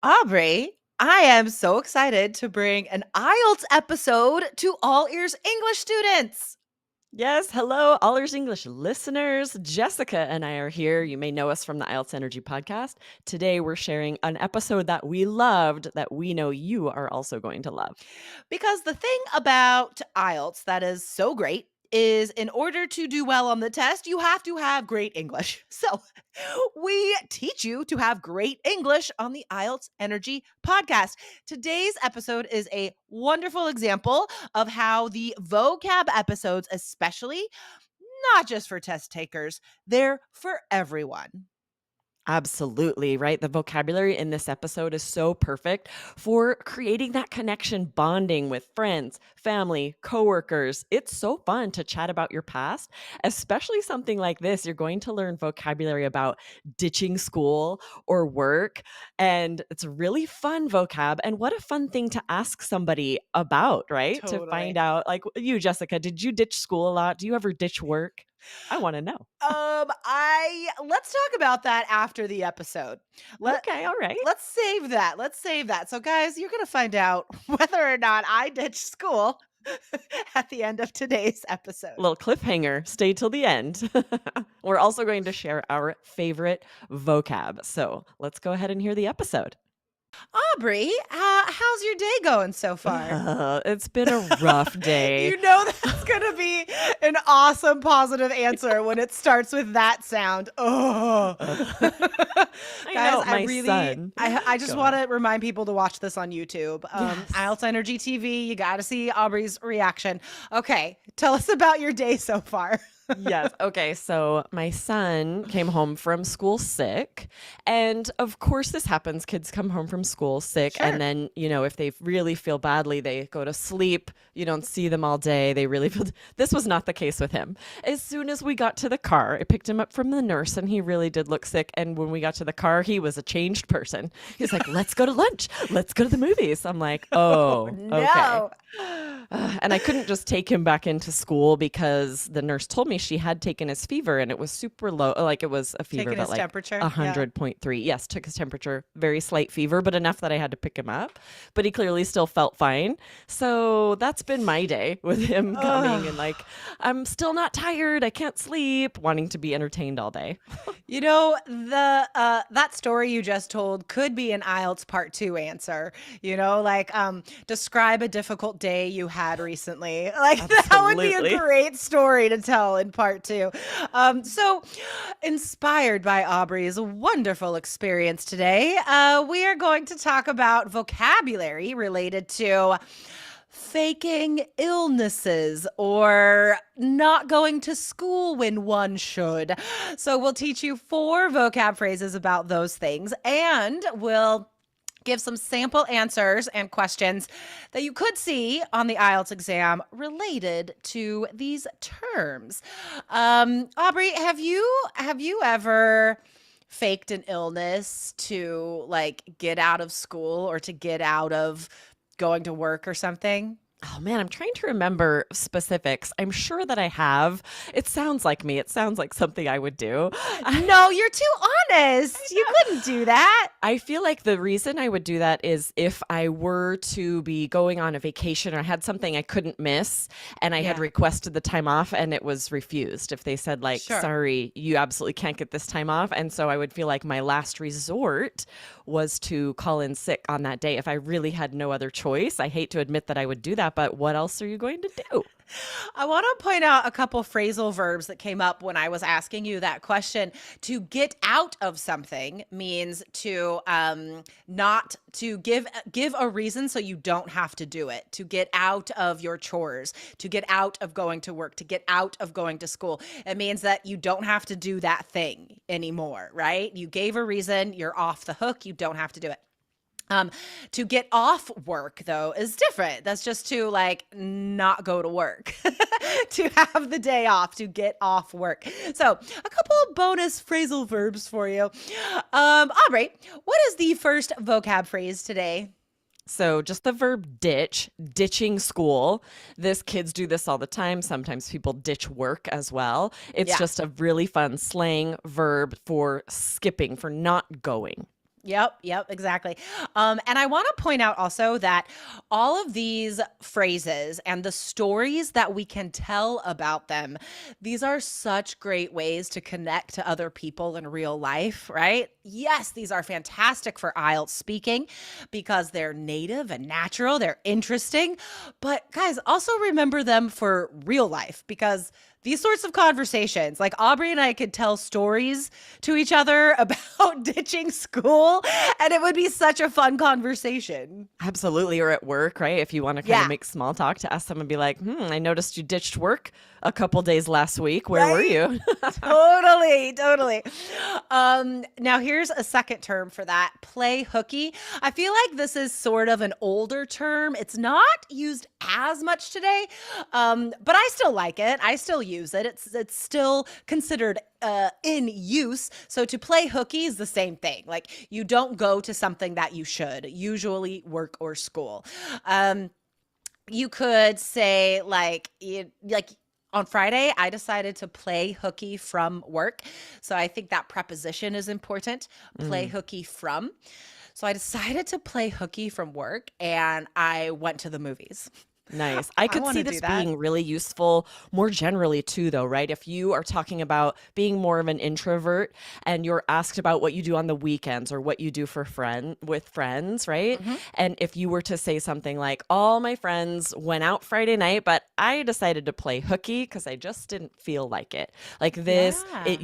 Aubrey, I am so excited to bring an IELTS episode to All Ears English students. Yes, hello, Allers English listeners. Jessica and I are here. You may know us from the IELTS Energy podcast. Today, we're sharing an episode that we loved that we know you are also going to love. Because the thing about IELTS that is so great is in order to do well on the test, you have to have great English. So we teach you to have great English on the IELTS Energy podcast. Today's episode is a wonderful example of how the vocab episodes, especially, not just for test takers, they're for everyone. Absolutely, right? The vocabulary in this episode is so perfect for creating that connection, bonding with friends, family, coworkers. It's so fun to chat about your past, especially something like this. You're going to learn vocabulary about ditching school or work, and it's really fun vocab. And what a fun thing to ask somebody about, right? To find Totally. out, like you, Jessica, did you ditch school a lot? Do you ever ditch work? I want to know. I let's talk about that after the episode. Let Okay, all right. let's save that. Let's save that. So guys, you're going to find out whether or not I ditched school at the end of today's episode. Little cliffhanger. Stay till the end. We're also going to share our favorite vocab. So let's go ahead and hear the episode. Aubrey, how's your day going so far? It's been a rough day. You know that's going to be an awesome positive answer when it starts with that sound. Oh. I Guys, know, I my really son. I just Go want ahead. to remind people to watch this on YouTube. Yes. IELTS Energy TV, you got to see Aubrey's reaction. Okay, tell us about your day so far. Yes. Okay. So my son came home from school sick. And of course, this happens. Kids come home from school sick. Sure. And then, if they really feel badly, they go to sleep. You don't see them all day. They really feel. This was not the case with him. As soon as we got to the car, I picked him up from the nurse and he really did look sick. And when we got to the car, he was a changed person. He's like, let's go to lunch. Let's go to the movies. I'm like, oh, okay. No. And I couldn't just take him back into school because the nurse told me she had taken his fever and it was super low. Like it was a fever, Taking but his like temperature. Yeah. 100.3. Yes, took his temperature, very slight fever, but enough that I had to pick him up. But he clearly still felt fine. So that's been my day with him coming and like, I'm still not tired. I can't sleep, wanting to be entertained all day. You know, the that story you just told could be an IELTS part 2 answer. Describe a difficult day you had recently. Like that would be Absolutely. a great story to tell in part 2. So inspired by Aubrey's wonderful experience today, we are going to talk about vocabulary related to faking illnesses or not going to school when one should. So we'll teach you 4 vocab phrases about those things, and we'll give some sample answers and questions that you could see on the IELTS exam related to these terms. Aubrey, have you ever faked an illness to like get out of school or to get out of going to work or something? Oh man, I'm trying to remember specifics. I'm sure that I have. It sounds like me. It sounds like something I would do. No, you're too honest. You couldn't do that. I feel like the reason I would do that is if I were to be going on a vacation or I had something I couldn't miss and I had Yeah. requested the time off and it was refused. If they said like, Sure. sorry, you absolutely can't get this time off. And so I would feel like my last resort was to call in sick on that day if I really had no other choice. I hate to admit that I would do that, but what else are you going to do? I want to point out a couple phrasal verbs that came up when I was asking you that question. To get out of something means to not to give a reason so you don't have to do it. To get out of your chores, to get out of going to work, to get out of going to school. It means that you don't have to do that thing anymore, right? You gave a reason, you're off the hook, you don't have to do it. To get off work though is different. That's just to like not go to work, to have the day off, to get off work. So a couple of bonus phrasal verbs for you. Aubrey, what is the first vocab phrase today? So just the verb ditch, ditching school. Kids do this all the time. Sometimes people ditch work as well. It's Yeah. just a really fun slang verb for skipping, for not going. Yep, exactly. And I want to point out also that all of these phrases and the stories that we can tell about them, these are such great ways to connect to other people in real life, right? Yes, these are fantastic for IELTS speaking because they're native and natural, they're interesting. But guys, also remember them for real life because these sorts of conversations, like Aubrey and I could tell stories to each other about ditching school, and it would be such a fun conversation. Absolutely. Or at work, right? If you want to kind of Yeah, make small talk to ask someone, be like, I noticed you ditched work a couple days last week. Where were right? you? Totally. Now here's a second term for that, play hooky. I feel like this is sort of an older term. It's not used as much today, but I still like it. I still use it. It's still considered in use. So to play hooky is the same thing. Like you don't go to something that you should, usually work or school. You could say like on Friday, I decided to play hooky from work. So I think that preposition is important. Play Mm. hooky from. So I decided to play hooky from work and I went to the movies. Nice. I I could want see to do this that. being really useful more generally too, though, right? If you are talking about being more of an introvert and you're asked about what you do on the weekends or what you do for with friends, right? Mhm. And if you were to say something like, "All my friends went out Friday night, but I decided to play hooky because I just didn't feel like it." Like this, Yeah,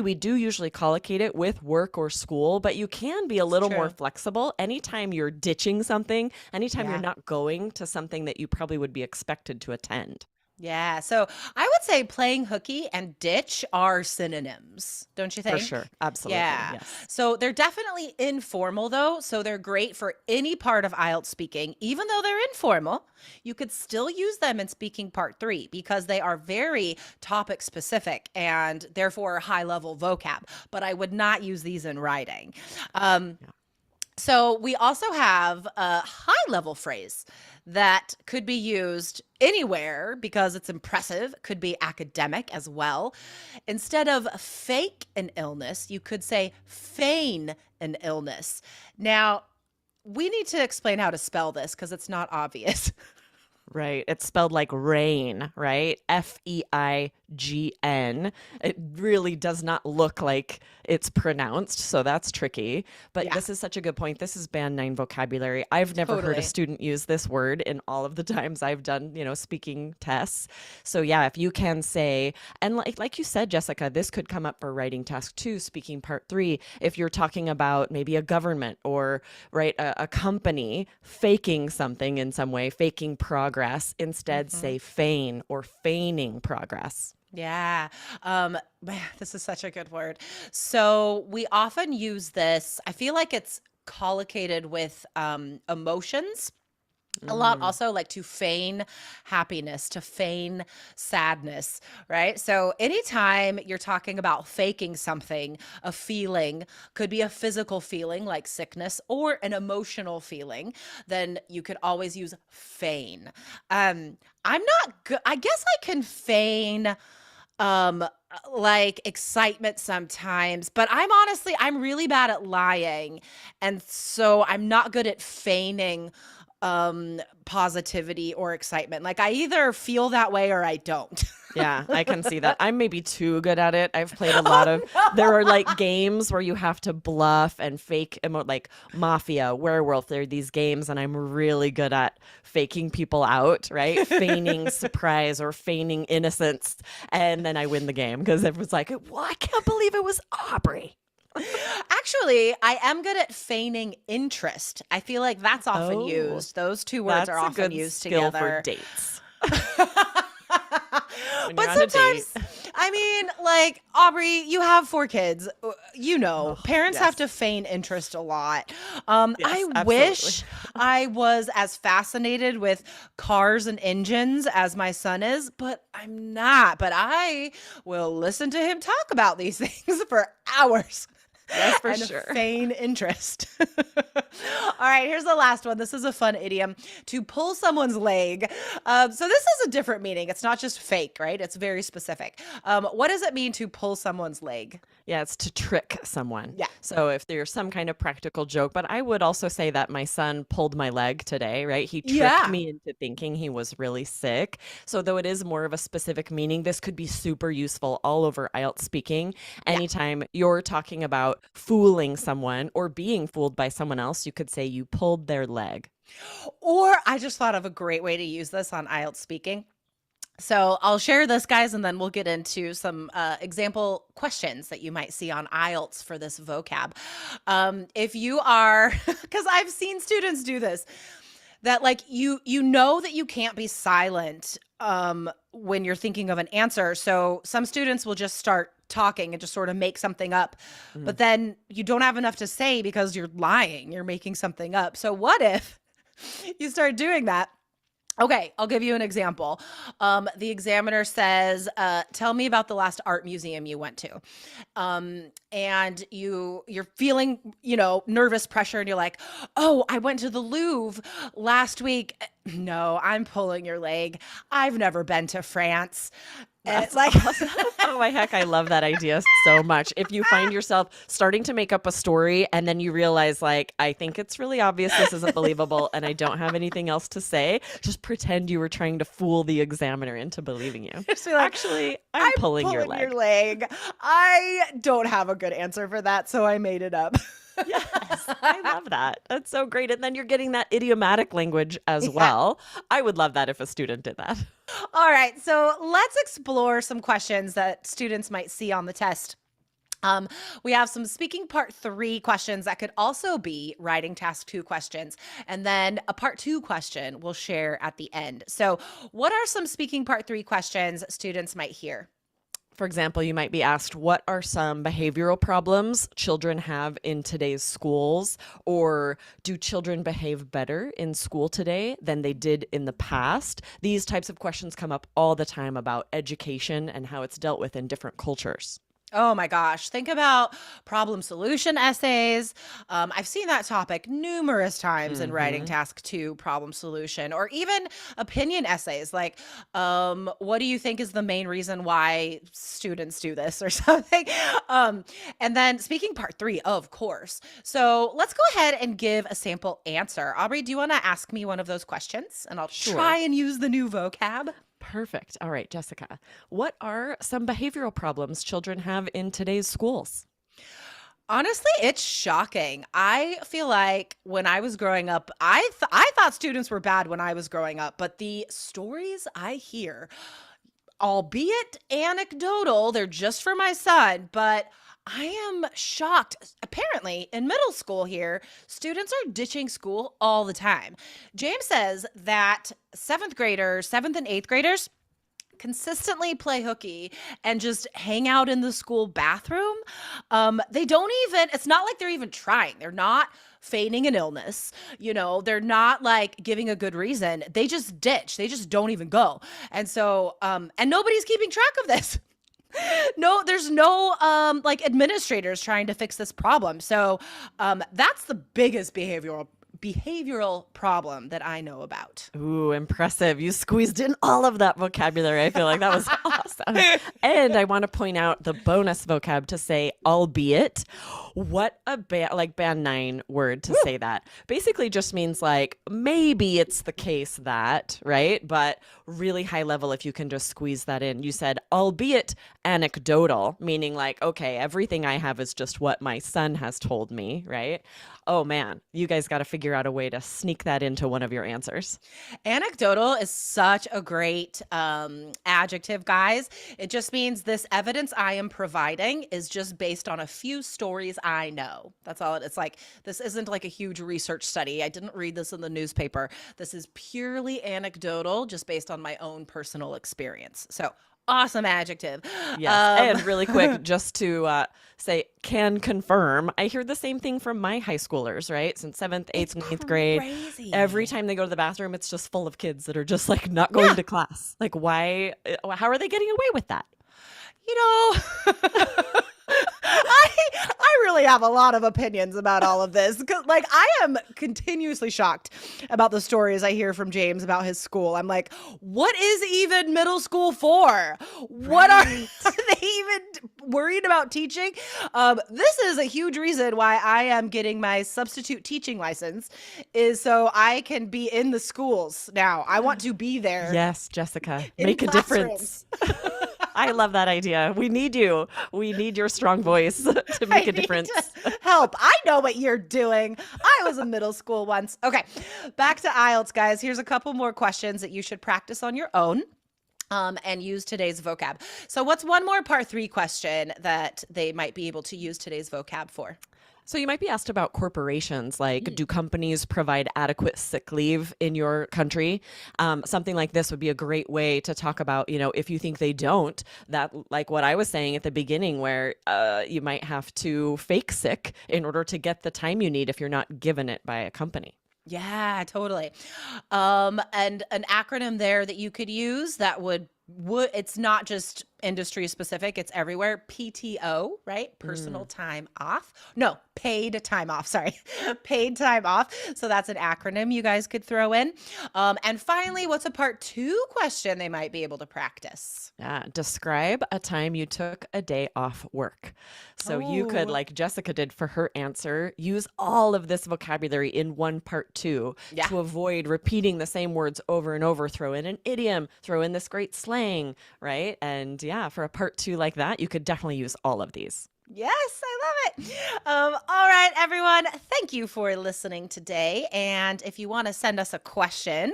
we do usually collocate it with work or school, but you can be a it's little more true. flexible anytime you're ditching something, anytime you're Yeah. not going to something that you probably would be expected to attend. Yeah. So I would say playing hooky and ditch are synonyms, don't you For sure. think? Absolutely. Yeah. Yes. So they're definitely informal though. So they're great for any part of IELTS speaking. Even though they're informal, you could still use them in speaking part three because they are very topic specific and therefore high level vocab. But I would not use these in writing. Um, Yeah. so we also have a high level phrase that could be used anywhere because it's impressive, could be academic as well. Instead of fake an illness, you could say feign an illness. Now, we need to explain how to spell this because it's not obvious. Right. It's spelled like rain, right? Feign. It really does not look like it's pronounced, so that's tricky. But Yeah, this is such a good point. This is band 9 vocabulary. I've never heard a totally. student use this word in all of the times I've done, speaking tests. So yeah, if you can say, and like you said, Jessica, this could come up for writing task 2, speaking part 3, if you're talking about maybe a government or right a company faking something in some way, faking progress, instead Mhm. say feign or feigning progress. Yeah. Man, this is such a good word. So we often use this. I feel like it's collocated with emotions a lot Mm, also like to feign happiness, to feign sadness, right? So anytime you're talking about faking something, a feeling could be a physical feeling like sickness or an emotional feeling, then you could always use feign. I'm not good. I guess I can feign like excitement sometimes, but I'm really bad at lying, and so I'm not good at feigning positivity or excitement. Like I either feel that way or I don't. yeah, I can see that. I'm maybe too good at it. I've played a lot Oh of, there are no. like games where you have to bluff and fake like Mafia, Werewolf. There are these games, and I'm really good at faking people out, right? Feigning surprise or feigning innocence. And then I win the game because everyone's like, well, I can't believe it was Aubrey. Actually, I am good at feigning interest. I feel like that's often Oh, used. Those two words are that's a often good used skill for together. dates when you're But on a date. sometimes, I mean, like Aubrey, you have 4 kids. You know, Oh, parents have yes. to feign interest a lot. I Yes, absolutely. wish I was as fascinated with cars and engines as my son is, but I'm not. But I will listen to him talk about these things for hours. Yes, for and sure. feign interest. All right, here's the last one. This is a fun idiom: to pull someone's leg. So this is a different meaning. It's not just fake, right? It's very specific. What does it mean to pull someone's leg? Yeah, it's to trick someone. Yeah. So if there's some kind of practical joke, but I would also say that my son pulled my leg today, right? He tricked Yeah. me into thinking he was really sick. So though it is more of a specific meaning, this could be super useful all over IELTS speaking. Yeah. Anytime you're talking about fooling someone or being fooled by someone else, you could say you pulled their leg. Or I just thought of a great way to use this on IELTS speaking. So I'll share this, guys, and then we'll get into some example questions that you might see on IELTS for this vocab. If you are, because I've seen students do this, that like you know that you can't be silent when you're thinking of an answer. So some students will just start talking and just sort of make something up, but then you don't have enough to say because you're lying, you're making something up. So what if you start doing that? Okay, I'll give you an example. The examiner says, tell me about the last art museum you went to. And you're feeling, nervous pressure, and you're like, oh, I went to the Louvre last week. No, I'm pulling your leg. I've never been to France. And That's it's like, awesome. Oh my heck, I love that idea so much. If you find yourself starting to make up a story and then you realize, like, I think it's really obvious this isn't believable and I don't have anything else to say, just pretend you were trying to fool the examiner into believing you. just be like, Actually, I'm pulling your leg. I don't have a good answer for that, so I made it up. Yes, I love that. That's so great. And then you're getting that idiomatic language as Yeah. well. I would love that if a student did that. All right, so let's explore some questions that students might see on the test. We have some speaking part 3 questions that could also be writing task 2 questions, and then a part 2 question we'll share at the end. So what are some speaking part 3 questions students might hear? For example, you might be asked, what are some behavioral problems children have in today's schools? Or do children behave better in school today than they did in the past? These types of questions come up all the time about education and how it's dealt with in different cultures. Oh my gosh. Think about problem solution essays. I've seen that topic numerous times in writing task 2 problem solution, or even opinion essays. Like, what do you think is the main reason why students do this or something? And then speaking part 3, of course. So let's go ahead and give a sample answer. Aubrey, do you want to ask me one of those questions? And I'll try and use the new vocab. Perfect. All right, Jessica, what are some behavioral problems children have in today's schools? Honestly, it's shocking. I feel like when I was growing up, I thought students were bad when I was growing up, but the stories I hear, albeit anecdotal, they're just for my son, but I am shocked. Apparently, in middle school here, students are ditching school all the time. James says that 7th and 8th graders consistently play hooky and just hang out in the school bathroom. They don't even, it's not like they're even trying. They're not feigning an illness. They're not like giving a good reason. They just ditch. They just don't even go. And so, and nobody's keeping track of this. No, there's no like administrators trying to fix this problem. So that's the biggest behavioral problem that I know about. Ooh, impressive. You squeezed in all of that vocabulary. I feel like that was awesome. And I want to point out the bonus vocab to say albeit. What a band 9 word to say that. Basically just means like maybe it's the case that, right? But really high level if you can just squeeze that in. You said albeit anecdotal, meaning like, okay, everything I have is just what my son has told me, right? Oh man, you guys got to figure out a way to sneak that into one of your answers. Anecdotal is such a great adjective, guys. It just means this evidence I am providing is just based on a few stories I know. That's all. It's like, this isn't like a huge research study. I didn't read this in the newspaper. This is purely anecdotal, just based on my own personal experience. So awesome adjective. Yes. And really quick, just to say, can confirm, I hear the same thing from my high schoolers, right? Since 7th, 8th, 9th grade. Crazy. Every time they go to the bathroom, it's just full of kids that are just like not going to class. Like, why? How are they getting away with that? I really have a lot of opinions about all of this. Like, I am continuously shocked about the stories I hear from James about his school. I'm like, what is even middle school for? What are, Right. are they even worried about teaching? This is a huge reason why I am getting my substitute teaching license, is so I can be in the schools now. I want to be there Yes, Jessica, in make a difference. classrooms. I love that idea. We need you. We need your strong voice to I make a need to difference. help. I know what you're doing. I was in middle school once. Okay, back to IELTS, guys. Here's a couple more questions that you should practice on your own. And use today's vocab. So, what's one more part 3 question that they might be able to use today's vocab for? So you might be asked about corporations, like do companies provide adequate sick leave in your country? Something like this would be a great way to talk about, if you think they don't, that like what I was saying at the beginning, where you might have to fake sick in order to get the time you need if you're not given it by a company. Yeah, totally. And an acronym there that you could use that would it's not just industry specific, it's everywhere. PTO, right? Personal Mm. time off. No, paid time off. Sorry. Paid time off. So that's an acronym you guys could throw in. And finally, what's a part 2 question they might be able to practice? Yeah, describe a time you took a day off work. So you could, Oh, like Jessica did for her answer, use all of this vocabulary in one part 2 yeah. to avoid repeating the same words over and over. Throw in an idiom, throw in this great slang, right? And yeah, for a part 2 like that, you could definitely use all of these. Yes, I love it. All right, everyone. Thank you for listening today. And if you want to send us a question,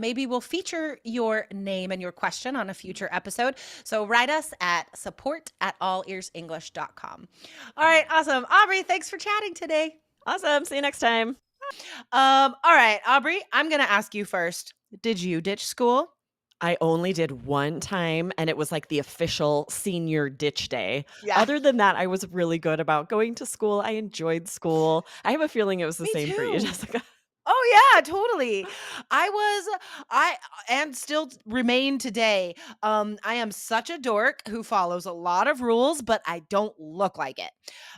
maybe we'll feature your name and your question on a future episode. So write us at support@allearsenglish.com. All right, awesome. Aubrey, thanks for chatting today. Awesome. See you next time. All right, Aubrey, I'm going to ask you first. Did you ditch school? I only did one time, and it was like the official senior ditch day. Yeah, Other than that, I was really good about going to school. I enjoyed school. I have a feeling it was the me same for you, too. Jessica. Oh yeah, totally. I and still remain today. I am such a dork who follows a lot of rules, but I don't look like it.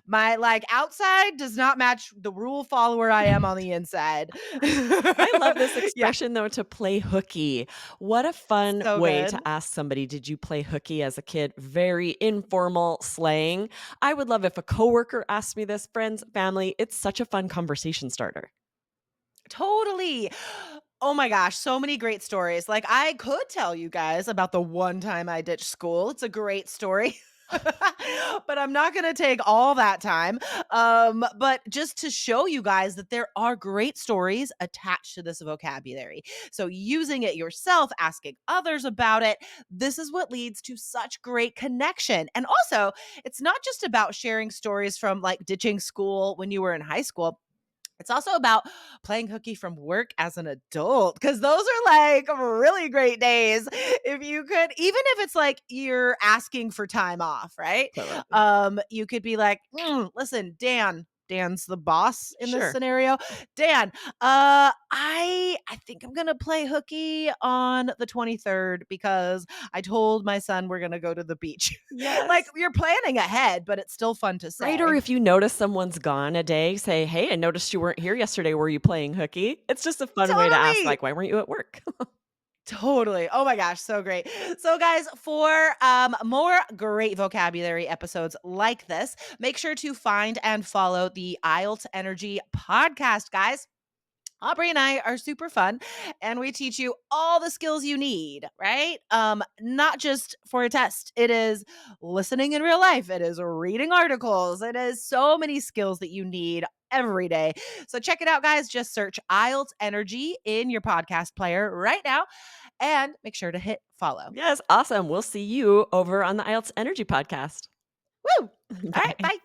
My like outside does not match the rule follower I am on the inside. I love this Yeah, expression though, to play hooky. What a fun so way to good. ask somebody, did you play hooky as a kid? Very informal slang. I would love if a coworker asked me this, friends, family. It's such a fun conversation starter. Totally. Oh my gosh, so many great stories. Like I could tell you guys about the one time I ditched school. It's a great story. But I'm not going to take all that time. But just to show you guys that there are great stories attached to this vocabulary. So using it yourself, asking others about it, this is what leads to such great connection. And also, it's not just about sharing stories from like ditching school when you were in high school. It's also about playing hooky from work as an adult because those are like really great days. If you could, even if it's like you're asking for time off, right? Totally. You could be like, listen, Dan's the boss in this Sure. scenario. Dan, I think I'm gonna play hooky on the 23rd because I told my son we're gonna go to the beach. Like Yes. you're planning ahead, but it's still fun to Right, or say. if you notice someone's gone a day, say, "Hey, I noticed you weren't here yesterday. Were you playing hooky?" It's just a fun way to ask, Totally. like, "Why weren't you at work?" Totally. Oh my gosh, so great. So guys, for more great vocabulary episodes like this, make sure to find and follow the IELTS Energy podcast, guys. Aubrey and I are super fun and we teach you all the skills you need, right? Not just for a test. It is listening in real life. It is reading articles. It is so many skills that you need every day. So check it out, guys. Just search IELTS Energy in your podcast player right now and make sure to hit follow. Yes, awesome. We'll see you over on the IELTS Energy podcast. Woo! All right, Bye. bye.